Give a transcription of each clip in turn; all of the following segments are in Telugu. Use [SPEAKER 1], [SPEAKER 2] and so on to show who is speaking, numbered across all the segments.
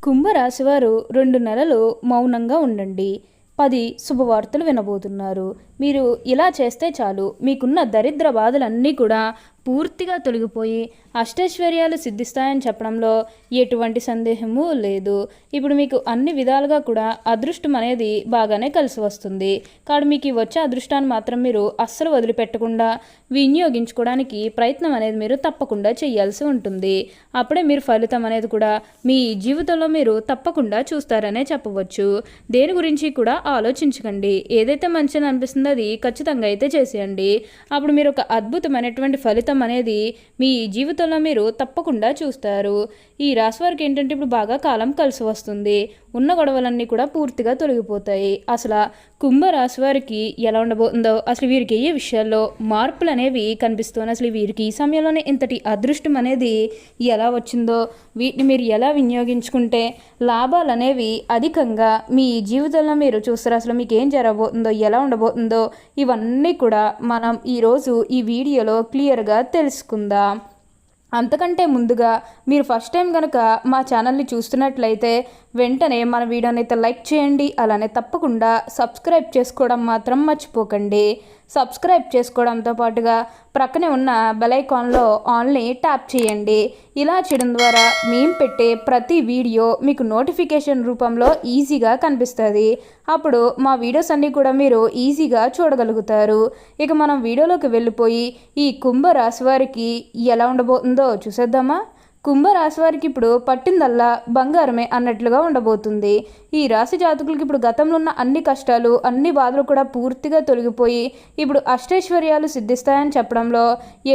[SPEAKER 1] కుంభరాశి వారు 2 నెలలు మౌనంగా ఉండండి. 10 శుభవార్తలు వినబోతున్నారు. మీరు ఇలా చేస్తే చాలు, మీకున్న దరిద్ర బాధలన్నీ కూడా పూర్తిగా తొలగిపోయి అష్టైశ్వర్యాలు సిద్ధిస్తాయని చెప్పడంలో ఎటువంటి సందేహము లేదు. ఇప్పుడు మీకు అన్ని విధాలుగా కూడా అదృష్టం అనేది బాగానే కలిసి వస్తుంది. కాబట్టి మీకు వచ్చే అదృష్టాన్ని మాత్రం మీరు అస్సలు వదిలిపెట్టకుండా వినియోగించుకోవడానికి ప్రయత్నం అనేది మీరు తప్పకుండా చేయాల్సి ఉంటుంది. అప్పుడే మీరు ఫలితం అనేది కూడా మీ జీవితంలో మీరు తప్పకుండా చూస్తారనే చెప్పవచ్చు. దేని గురించి కూడా ఆలోచించకండి. ఏదైతే మంచిని అనిపిస్తుందో అది ఖచ్చితంగా అయితే చేసేయండి. అప్పుడు మీరు ఒక అద్భుతమైనటువంటి ఫలితం అనేది మీ జీవితంలో మీరు తప్పకుండా చూస్తారు. ఈ రాశి వారికి ఏంటంటే ఇప్పుడు బాగా కాలం కలిసి వస్తుంది. ఉన్న గొడవలన్నీ కూడా పూర్తిగా తొలగిపోతాయి. అసలు కుంభరాశి వారికి ఎలా ఉండబోతుందో, అసలు వీరికి ఏ విషయాల్లో మార్పులు అనేవి కనిపిస్తున్నాయి, అసలు వీరికి ఈ సమయంలోనే ఇంతటి అదృష్టం అనేది ఎలా వచ్చిందో, వీటిని మీరు ఎలా వినియోగించుకుంటే లాభాలు అనేవి అధికంగా మీ జీవితంలో మీరు చూస్తారు, అసలు మీకు ఏం జరగబోతుందో, ఎలా ఉండబోతుందో, ఇవన్నీ కూడా మనం ఈరోజు ఈ వీడియోలో క్లియర్గా తెలుసుకుందాం. అంతకంటే ముందుగా మీరు ఫస్ట్ టైం కనుక మా ఛానల్ని చూస్తున్నట్లయితే వెంటనే మన వీడియోని అయితే లైక్ చేయండి. అలానే తప్పకుండా సబ్స్క్రైబ్ చేసుకోవడం మాత్రం మర్చిపోకండి. సబ్స్క్రైబ్ చేసుకోవడంతో పాటుగా ప్రక్కనే ఉన్న బెల్ ఐకాన్లో ఆల్ని ట్యాప్ చేయండి. ఇలా చేయడం ద్వారా మేము పెట్టే ప్రతి వీడియో మీకు నోటిఫికేషన్ రూపంలో ఈజీగా కనిపిస్తుంది. అప్పుడు మా వీడియోస్ అన్నీ కూడా మీరు ఈజీగా చూడగలుగుతారు. ఇక మనం వీడియోలోకి వెళ్ళిపోయి ఈ కుంభరాశి వారికి ఎలా ఉండబోతుందో చూసేద్దామా. కుంభరాశి వారికి ఇప్పుడు పట్టిందల్లా బంగారమే అన్నట్లుగా ఉండబోతుంది. ఈ రాశి జాతకులకి ఇప్పుడు గతంలో ఉన్న అన్ని కష్టాలు, అన్ని బాధలు కూడా పూర్తిగా తొలగిపోయి ఇప్పుడు అష్టైశ్వర్యాలు సిద్ధిస్తాయని చెప్పడంలో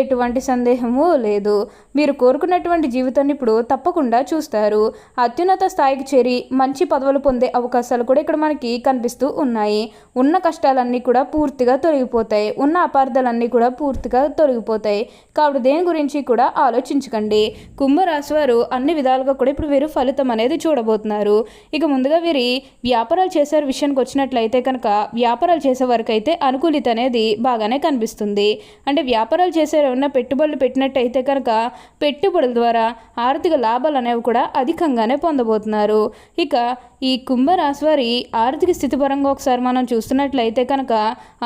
[SPEAKER 1] ఎటువంటి సందేహము లేదు. మీరు కోరుకున్నటువంటి జీవితాన్ని ఇప్పుడు తప్పకుండా చూస్తారు. అత్యున్నత స్థాయికి చేరి మంచి పదవులు పొందే అవకాశాలు కూడా ఇక్కడ మనకి కనిపిస్తూ ఉన్నాయి. ఉన్న కష్టాలన్నీ కూడా పూర్తిగా తొలగిపోతాయి. ఉన్న అపార్థాలన్నీ కూడా పూర్తిగా తొలగిపోతాయి. కాబట్టి దేని గురించి కూడా ఆలోచించకండి. కుంభరాశి వారు అన్ని విధాలుగా కూడా ఇప్పుడు వీరు ఫలితం అనేది చూడబోతున్నారు. ఇక ముందుగా వీరి వ్యాపారాలు చేసే విషయానికి వచ్చినట్లయితే కనుక వ్యాపారాలు చేసే వరకు అయితే అనుకూలిత అనేది బాగానే కనిపిస్తుంది. అంటే వ్యాపారాలు చేసే ఏమన్నా పెట్టుబడులు పెట్టినట్టయితే కనుక పెట్టుబడుల ద్వారా ఆర్థిక లాభాలు అనేవి కూడా అధికంగానే పొందబోతున్నారు. ఇక ఈ కుంభరాశి వారి ఆర్థిక స్థితి పరంగా ఒకసారి మనం చూస్తున్నట్లయితే కనుక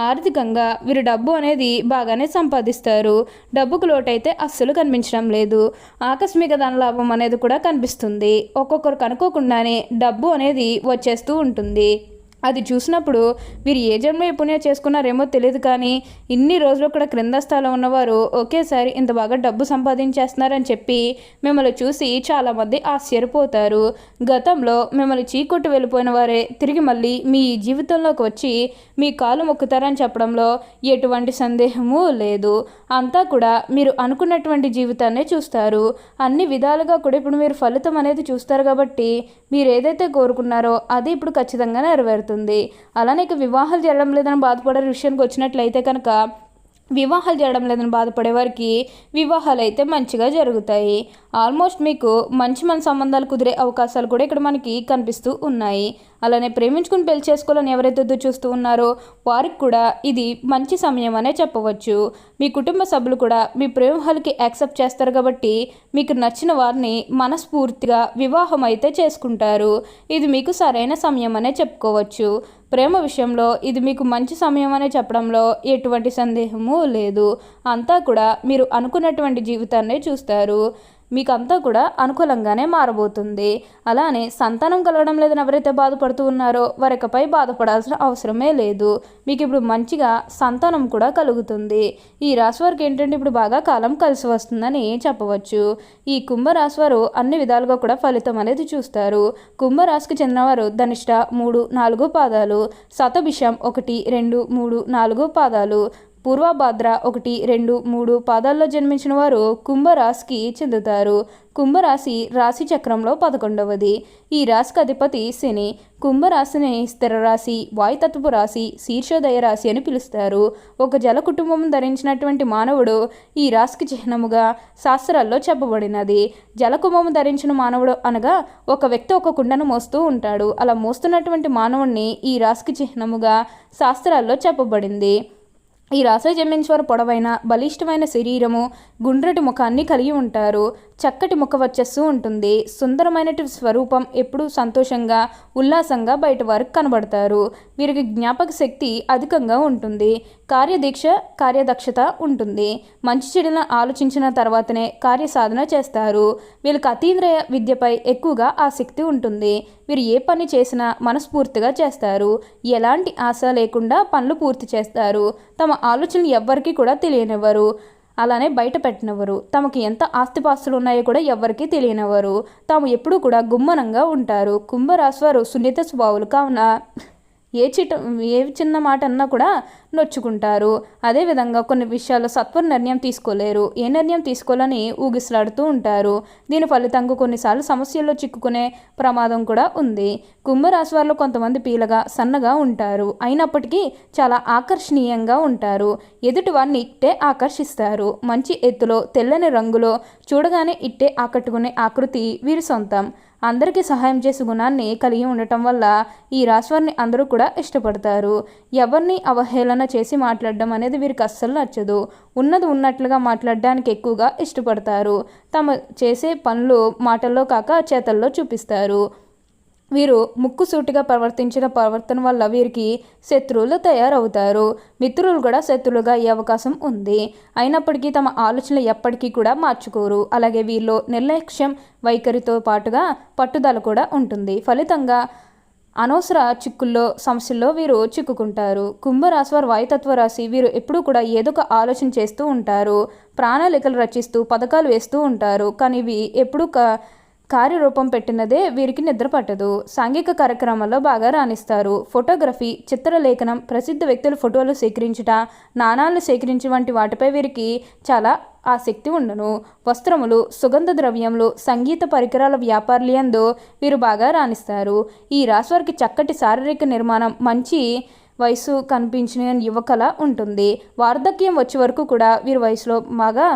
[SPEAKER 1] ఆర్థికంగా వీరు డబ్బు అనేది బాగానే సంపాదిస్తారు. డబ్బుకు లోటైతే అస్సలు కనిపించడం లేదు. ఆకస్మిక ధనలాభం అనేది కూడా కనిపిస్తుంది. ఒక్కొక్కరికి అనుకోకుండానే డబ్బు అనేది వచ్చేస్తూ ఉంటుంది. అది చూసినప్పుడు వీరు ఏ జన్మ పుణ్యం చేసుకున్నారేమో తెలియదు, కానీ ఇన్ని రోజులు కూడా క్రింద స్థాయిలో ఉన్నవారు ఒకేసారి ఇంత బాగా డబ్బు సంపాదించేస్తున్నారని చెప్పి మిమ్మల్ని చూసి చాలామంది ఆశ్చర్యపోతారు. గతంలో మిమ్మల్ని చీకొట్టు వెళ్ళిపోయిన వారే తిరిగి మళ్ళీ మీ జీవితంలోకి వచ్చి మీ కాలు మొక్కుతారని చెప్పడంలో ఎటువంటి సందేహము లేదు. అంతా కూడా మీరు అనుకున్నటువంటి జీవితాన్నే చూస్తారు. అన్ని విధాలుగా కూడా ఇప్పుడు మీరు ఫలితం అనేది చూస్తారు. కాబట్టి మీరు ఏదైతే కోరుకున్నారో అది ఇప్పుడు ఖచ్చితంగా నెరవేరుతుంది. అలానే ఇక వివాహాలు జరగడం లేదని బాధపడే విషయానికి వచ్చినట్లయితే కనుక వివాహాలు చేయడం లేదని బాధపడే వారికి వివాహాలు అయితే మంచిగా జరుగుతాయి. ఆల్మోస్ట్ మీకు మంచి సంబంధాలు కుదిరే అవకాశాలు కూడా ఇక్కడ మనకి కనిపిస్తూ ఉన్నాయి. అలానే ప్రేమించుకుని పెళ్లి చేసుకోవాలని ఎవరైతే ఎదురు చూస్తూ ఉన్నారో వారికి కూడా ఇది మంచి సమయం అనే చెప్పవచ్చు. మీ కుటుంబ సభ్యులు కూడా మీ ప్రేమహాలకి యాక్సెప్ట్ చేస్తారు. కాబట్టి మీకు నచ్చిన వారిని మనస్ఫూర్తిగా వివాహం అయితే చేసుకుంటారు. ఇది మీకు సరైన సమయం అనే చెప్పుకోవచ్చు. ప్రేమ విషయంలో ఇది మీకు మంచి సమయం అనే చెప్పడంలో ఎటువంటి సందేహము లేదు. అంతా కూడా మీరు అనుకున్నటువంటి జీవితాన్నే చూస్తారు. మీకు అంతా కూడా అనుకూలంగానే మారబోతుంది. అలానే సంతానం కలగడం లేదని ఎవరైతే బాధపడుతూ ఉన్నారో వారికపై బాధపడాల్సిన అవసరమే లేదు. మీకు ఇప్పుడు మంచిగా సంతానం కూడా కలుగుతుంది. ఈ రాశి వారికి ఏంటంటే ఇప్పుడు బాగా కాలం కలిసి వస్తుందని చెప్పవచ్చు. ఈ కుంభరాశి వారు అన్ని విధాలుగా కూడా ఫలితం అనేది చూస్తారు. కుంభరాశికి చెందినవారు ధనిష్ట 3, 4 పాదాలు, శతభిషం 1, 2, 3, 4 పాదాలు, పూర్వభాద్ర 1, 2, 3 పాదాల్లో జన్మించిన వారు కుంభరాశికి చెందుతారు. కుంభరాశి రాశి చక్రంలో 11వది. ఈ రాశికి అధిపతి శని. కుంభరాశిని స్థిర రాశి, వాయుతత్వపు రాశి, శీర్షోదయ రాశి అని పిలుస్తారు. ఒక జల కుటుంబం ధరించినటువంటి మానవుడు ఈ రాశికి చిహ్నముగా శాస్త్రాల్లో చెప్పబడినది. జలకుంభము ధరించిన మానవుడు అనగా ఒక వ్యక్తి ఒక కుండను మోస్తూ ఉంటాడు. అలా మోస్తున్నటువంటి మానవుడిని ఈ రాశికి చిహ్నముగా శాస్త్రాల్లో చెప్పబడింది. ఈ రాశిలో జన్మించేవారు పొడవైన బలిష్టమైన శరీరము, గుండ్రటి ముఖాన్ని కలిగి ఉంటారు. చక్కటి ముఖ వచ్చస్సు ఉంటుంది. సుందరమైన స్వరూపం, ఎప్పుడూ సంతోషంగా ఉల్లాసంగా బయట వారికి కనబడతారు. వీరికి జ్ఞాపక శక్తి అధికంగా ఉంటుంది. కార్యదీక్ష కార్యదక్షత ఉంటుంది. మంచి చెడులను ఆలోచించిన తర్వాతనే కార్యసాధన చేస్తారు. వీళ్ళకి అతీంద్రియ విద్యపై ఎక్కువగా ఆసక్తి ఉంటుంది. వీరు ఏ పని చేసినా మనస్ఫూర్తిగా చేస్తారు. ఎలాంటి ఆశ లేకుండా పనులు పూర్తి చేస్తారు. తమ ఆలోచనలు ఎవ్వరికీ కూడా తెలియనివ్వరు, అలానే బయట పెట్టినవారు. తమకు ఎంత ఆస్తిపాస్తులు ఉన్నాయో కూడా ఎవ్వరికీ తెలియనివ్వరు. తాము ఎప్పుడూ కూడా గుమ్మనంగా ఉంటారు. కుంభరాశి వారు సున్నిత స్వభావులు కావున ఏ చిన్న మాట అన్నా కూడా నొచ్చుకుంటారు. అదేవిధంగా కొన్ని విషయాల్లో సత్వర నిర్ణయం తీసుకోలేరు. ఏ నిర్ణయం తీసుకోవాలని ఊగిసలాడుతూ ఉంటారు. దీని ఫలితంగా కొన్నిసార్లు సమస్యల్లో చిక్కుకునే ప్రమాదం కూడా ఉంది. కుంభరాశి వారిలో కొంతమంది పీలగా సన్నగా ఉంటారు. అయినప్పటికీ చాలా ఆకర్షణీయంగా ఉంటారు. ఎదుటి వారిని ఇట్టే ఆకర్షిస్తారు. మంచి ఎత్తులో తెల్లని రంగులో చూడగానే ఇట్టే ఆకట్టుకునే ఆకృతి వీరి సొంతం. అందరికీ సహాయం చేసే గుణాన్ని కలిగి ఉండటం వల్ల ఈ రాశివారిని అందరూ కూడా ఇష్టపడతారు. ఎవరిని అవహేళన చేసి మాట్లాడడం అనేది వీరికి అస్సలు నచ్చదు. ఉన్నది ఉన్నట్లుగా మాట్లాడడానికి ఎక్కువగా ఇష్టపడతారు. తమ చేసే పనులు మాటల్లో కాక చేతల్లో చూపిస్తారు. వీరు ముక్కుసూటిగా ప్రవర్తించిన ప్రవర్తన వల్ల వీరికి శత్రువులు తయారవుతారు. మిత్రులు కూడా శత్రువులుగా అయ్యే అవకాశం ఉంది. అయినప్పటికీ తమ ఆలోచనలు ఎప్పటికీ కూడా మార్చుకోరు. అలాగే వీరిలో నిర్లక్ష్యం వైఖరితో పాటుగా పట్టుదల కూడా ఉంటుంది. ఫలితంగా అనవసర చిక్కుల్లో సమస్యల్లో వీరు చిక్కుకుంటారు. కుంభరాశి వారు వాయుతత్వ రాశి. వీరు ఎప్పుడూ కూడా ఏదో ఒక ఆలోచన చేస్తూ ఉంటారు. ప్రణాళికలు రచిస్తూ పథకాలు వేస్తూ ఉంటారు. కానీ ఇవి ఎప్పుడూ కార్యరూపం పెట్టినదే వీరికి నిద్ర పట్టదు. సాంఘిక కార్యక్రమాల్లో బాగా రాణిస్తారు. ఫోటోగ్రఫీ, చిత్రలేఖనం, ప్రసిద్ధ వ్యక్తుల ఫోటోలు సేకరించుట, నాణాలను సేకరించే వంటి వాటిపై వీరికి చాలా ఆసక్తి ఉండను. వస్త్రములు, సుగంధ ద్రవ్యములు, సంగీత పరికరాల వ్యాపారులందు వీరు బాగా రాణిస్తారు. ఈ రాశి వారికి చక్కటి శారీరక నిర్మాణం, మంచి వయసు కనిపించిన యువకల ఉంటుంది. వార్ధక్యం వచ్చే వరకు కూడా వీరి వయసులో బాగా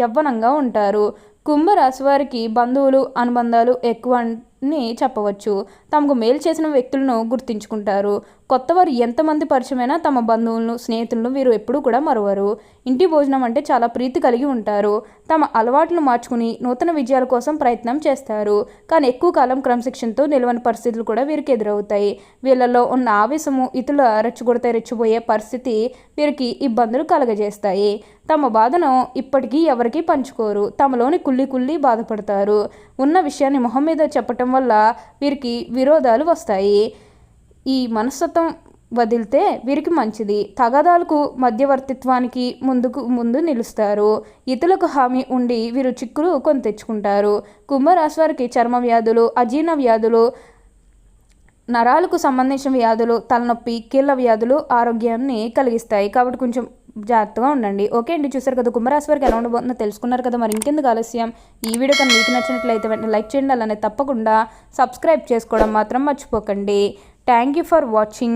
[SPEAKER 1] యవ్వనంగా ఉంటారు. కుంభరాశి వారికి బంధువులు అనుబంధాలు ఎక్కువ అని చెప్పవచ్చు. తమకు మేలు చేసిన వ్యక్తులను గుర్తించుకుంటారు. కొత్తవారు ఎంతమంది పరిచయమైనా తమ బంధువులను స్నేహితులను వీరు ఎప్పుడూ కూడా మరువరు. ఇంటి భోజనం అంటే చాలా ప్రీతి కలిగి ఉంటారు. తమ అలవాట్లు మార్చుకుని నూతన విజయాల కోసం ప్రయత్నం చేస్తారు. కానీ ఎక్కువ కాలం క్రమశిక్షణతో నిలవని పరిస్థితులు కూడా వీరికి ఎదురవుతాయి. వీళ్ళలో ఉన్న ఆవేశము ఇతరుల రెచ్చగొడితే పరిస్థితి వీరికి ఇబ్బందులు కలగజేస్తాయి. తమ బాధను ఇప్పటికీ ఎవరికీ పంచుకోరు. తమలోని కుళ్ళి బాధపడతారు. ఉన్న విషయాన్ని మొహం మీద చెప్పటం వల్ల వీరికి విరోధాలు వస్తాయి. ఈ మనస్తత్వం వదిలితే వీరికి మంచిది. తగాదాలకు మధ్యవర్తిత్వానికి ముందు నిలుస్తారు. ఇతరులకు హామీ ఉండి వీరు చిక్కులు కొని తెచ్చుకుంటారు. కుంభరాశి వారికి చర్మ వ్యాధులు, అజీర్ణ వ్యాధులు, నరాలకు సంబంధించిన వ్యాధులు, తలనొప్పి, కీళ్ళ వ్యాధులు ఆరోగ్యాన్ని కలిగిస్తాయి. కాబట్టి కొంచెం జాగ్రత్తగా ఉండండి. ఓకే అండి, చూసారు కదా కుంభరాశి వారికి ఎలా ఉండబోతుందో తెలుసుకున్నారు కదా. మరి ఇంకెందుకు ఆలస్యం, ఈ వీడియో కానీ మీకు నచ్చినట్లయితే వెంటనే లైక్ చేయండి. అలానే తప్పకుండా సబ్స్క్రైబ్ చేసుకోవడం మాత్రం మర్చిపోకండి. Thank you for watching.